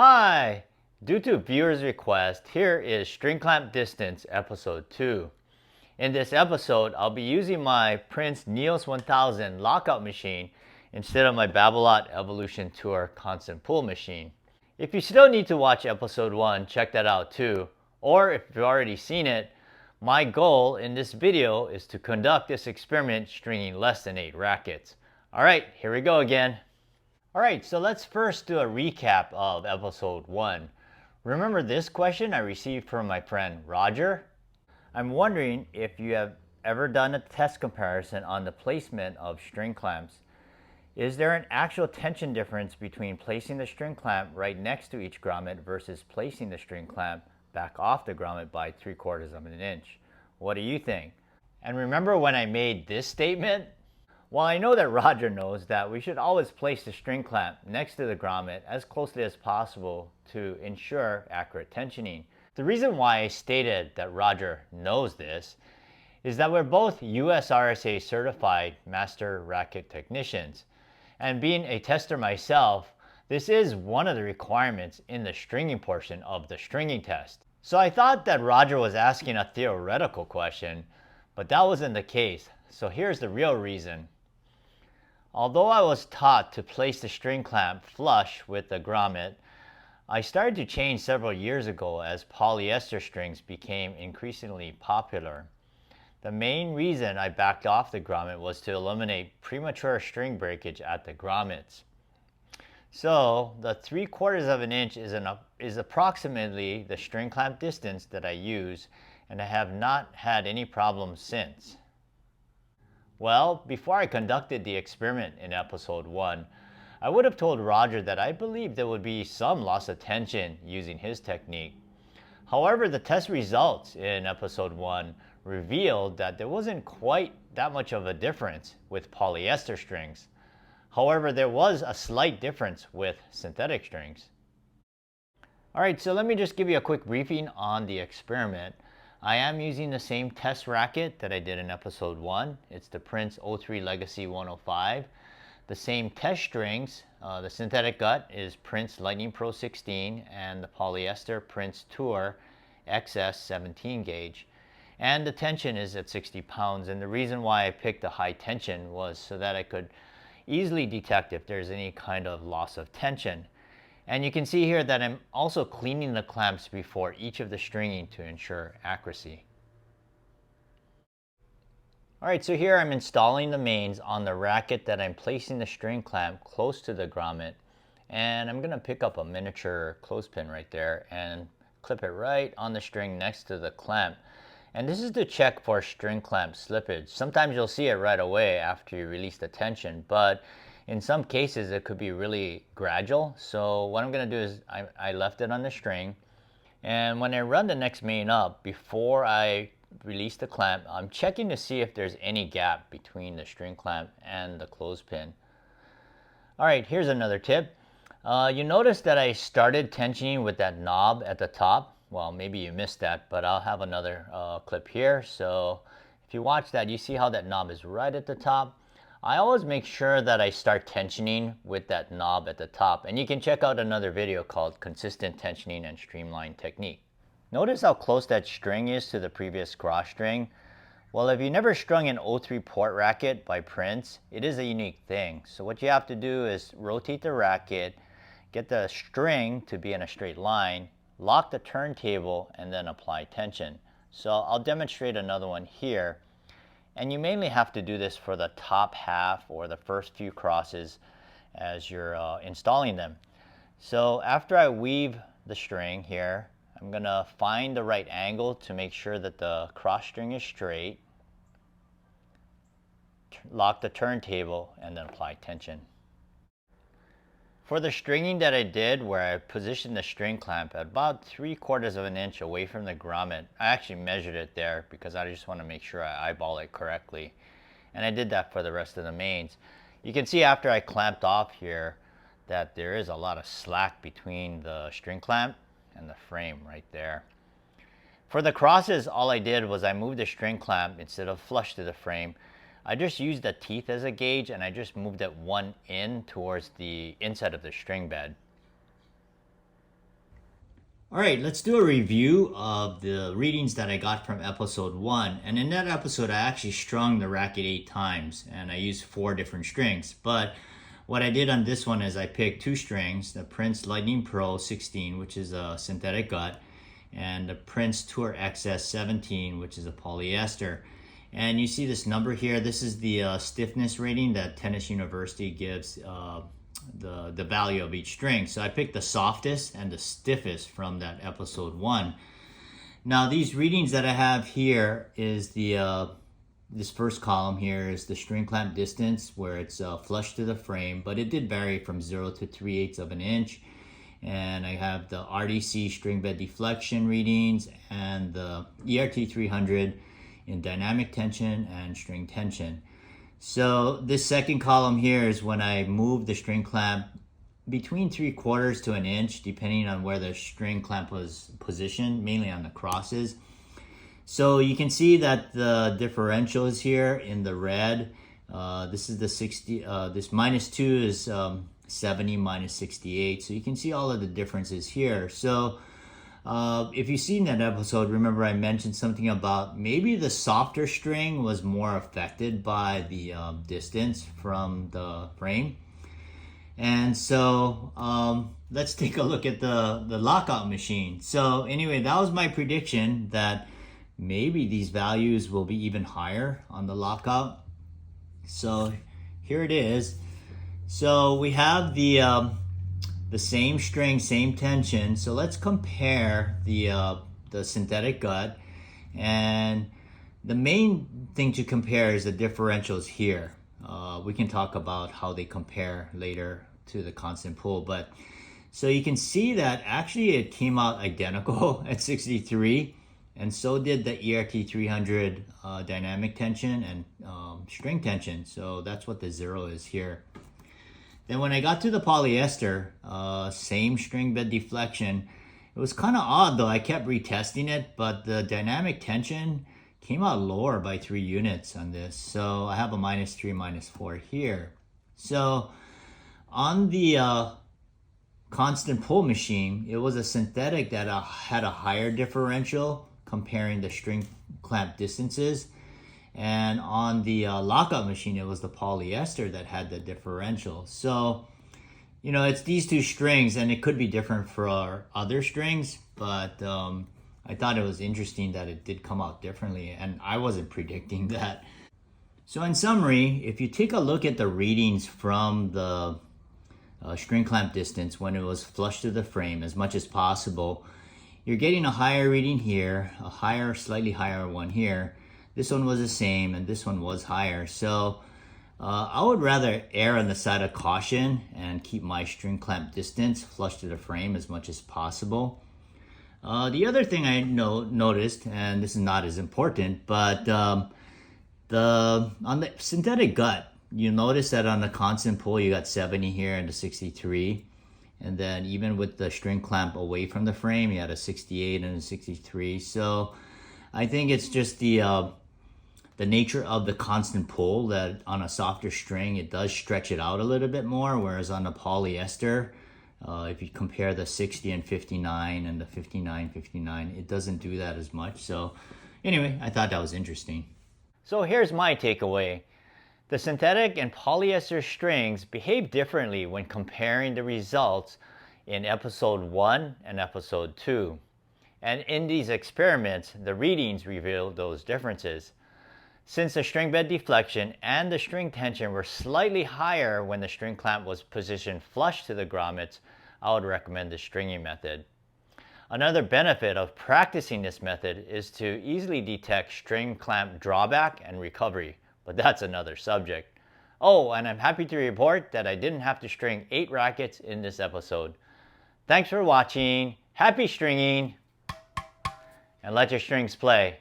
Hi! Due to viewers' request, here is String Clamp Distance Episode 2. In this episode, I'll be using my Prince Neos 1000 lockout machine instead of my Babolat Evolution Tour constant pull machine. If you still need to watch Episode 1, check that out too. Or if you've already seen it, my goal in this video is to conduct this experiment stringing less than 8 rackets. Alright, here we go again. Alright, so let's first do a recap of episode 1. Remember this question I received from my friend Roger? I'm wondering if you have ever done a test comparison on the placement of string clamps. Is there an actual tension difference between placing the string clamp right next to each grommet versus placing the string clamp back off the grommet by 3/4 of an inch? What do you think? And remember when I made this statement? Well, I know that Roger knows that we should always place the string clamp next to the grommet as closely as possible to ensure accurate tensioning. The reason why I stated that Roger knows this is that we're both USRSA certified master racket technicians. And being a tester myself, this is one of the requirements in the stringing portion of the stringing test. So I thought that Roger was asking a theoretical question, but that wasn't the case. So here's the real reason. Although I was taught to place the string clamp flush with the grommet, I started to change several years ago as polyester strings became increasingly popular. The main reason I backed off the grommet was to eliminate premature string breakage at the grommets. So the 3/4 of an inch is approximately the string clamp distance that I use, and I have not had any problems since. Well, before I conducted the experiment in episode 1, I would have told Roger that I believed there would be some loss of tension using his technique. However, the test results in episode 1 revealed that there wasn't quite that much of a difference with polyester strings. However, there was a slight difference with synthetic strings. Alright, so let me just give you a quick briefing on the experiment. I am using the same test racket that I did in episode 1. It's the Prince 03 Legacy 105. The same test strings, the synthetic gut is Prince Lightning Pro 16 and the polyester Prince Tour XS 17 gauge. And the tension is at 60 pounds, and the reason why I picked the high tension was so that I could easily detect if there's any kind of loss of tension. And you can see here that I'm also cleaning the clamps before each of the stringing to ensure accuracy. Alright, so here I'm installing the mains on the racket that I'm placing the string clamp close to the grommet. And I'm going to pick up a miniature clothespin right there and clip it right on the string next to the clamp. And this is to check for string clamp slippage. Sometimes you'll see it right away after you release the tension, but in some cases it could be really gradual. So what I'm going to do is I left it on the string, and when I run the next main up, before I release the clamp, I'm checking to see if there's any gap between the string clamp and the clothespin. Alright, here's another tip. You notice that I started tensioning with that knob at the top. Well, maybe you missed that, but I'll have another clip here. So if you watch that, you see how that knob is right at the top. I always make sure that I start tensioning with that knob at the top. And you can check out another video called Consistent Tensioning and Streamline Technique. Notice how close that string is to the previous cross string. Well, if you never strung an 03 port racket by Prince, it is a unique thing. So what you have to do is rotate the racket, get the string to be in a straight line, lock the turntable, and then apply tension. So I'll demonstrate another one here. And you mainly have to do this for the top half or the first few crosses as you're installing them. So after I weave the string here, I'm going to find the right angle to make sure that the cross string is straight, lock the turntable, and then apply tension. For the stringing that I did, where I positioned the string clamp at about 3/4 of an inch away from the grommet, I actually measured it there because I just want to make sure I eyeball it correctly. And I did that for the rest of the mains. You can see after I clamped off here that there is a lot of slack between the string clamp and the frame right there. For the crosses, all I did was I moved the string clamp instead of flush to the frame. I just used the teeth as a gauge, and I just moved it one in towards the inside of the string bed. All right, let's do a review of the readings that I got from episode 1. And in that episode, I actually strung the racket 8 times and I used 4 different strings. But what I did on this one is I picked 2 strings, the Prince Lightning Pro 16, which is a synthetic gut, and the Prince Tour XS 17, which is a polyester. And you see this number here. This is the stiffness rating that Tennis University gives the value of each string. So I picked the softest and the stiffest from that episode 1. Now these readings that I have here is the this first column here is the string clamp distance where it's flush to the frame, but it did vary from 0 to 3/8 of an inch. And I have the RDC string bed deflection readings and the ERT 300 in dynamic tension and string tension. So this second column here is when I move the string clamp between 3/4 to an inch, depending on where the string clamp was positioned, mainly on the crosses. So you can see that the differential is here in the red. This is the 60, this -2 is 70 minus 68. So you can see all of the differences here. So if you've seen that episode, remember I mentioned something about maybe the softer string was more affected by the distance from the frame. And so let's take a look at the lockout machine. So anyway, that was my prediction that maybe these values will be even higher on the lockout. So here it is. So we have the same string, same tension. So let's compare the synthetic gut, and the main thing to compare is the differentials here. We can talk about how they compare later to the constant pull, but so you can see that actually it came out identical at 63, and so did the ERT 300 dynamic tension and string tension. So that's what the 0 is here. Then when I got to the polyester, same string bed deflection. It was kind of odd though. I kept retesting it, but the dynamic tension came out lower by 3 units on this. So I have a -3, -4 here. So on the constant pull machine, it was a synthetic that had a higher differential comparing the string clamp distances. And on the lockout machine, it was the polyester that had the differential. So, you know, it's these 2 strings, and it could be different for our other strings, but I thought it was interesting that it did come out differently, and I wasn't predicting that. So in summary, if you take a look at the readings from the string clamp distance when it was flush to the frame as much as possible, you're getting a higher reading here, a higher, slightly higher one here. This one was the same, and this one was higher. So I would rather err on the side of caution and keep my string clamp distance flush to the frame as much as possible. The other thing I noticed, and this is not as important, but on the synthetic gut, you notice that on the constant pull, you got 70 here and a 63. And then even with the string clamp away from the frame, you had a 68 and a 63. So I think it's just the nature of the constant pull that on a softer string, it does stretch it out a little bit more, whereas on the polyester, if you compare the 60 and 59 and the 59, it doesn't do that as much. So anyway, I thought that was interesting. So here's my takeaway. The synthetic and polyester strings behave differently when comparing the results in episode 1 and episode 2. And in these experiments, the readings reveal those differences. Since the string bed deflection and the string tension were slightly higher when the string clamp was positioned flush to the grommets, I would recommend the stringing method. Another benefit of practicing this method is to easily detect string clamp drawback and recovery, but that's another subject. Oh, and I'm happy to report that I didn't have to string 8 rackets in this episode. Thanks for watching, happy stringing, and let your strings play.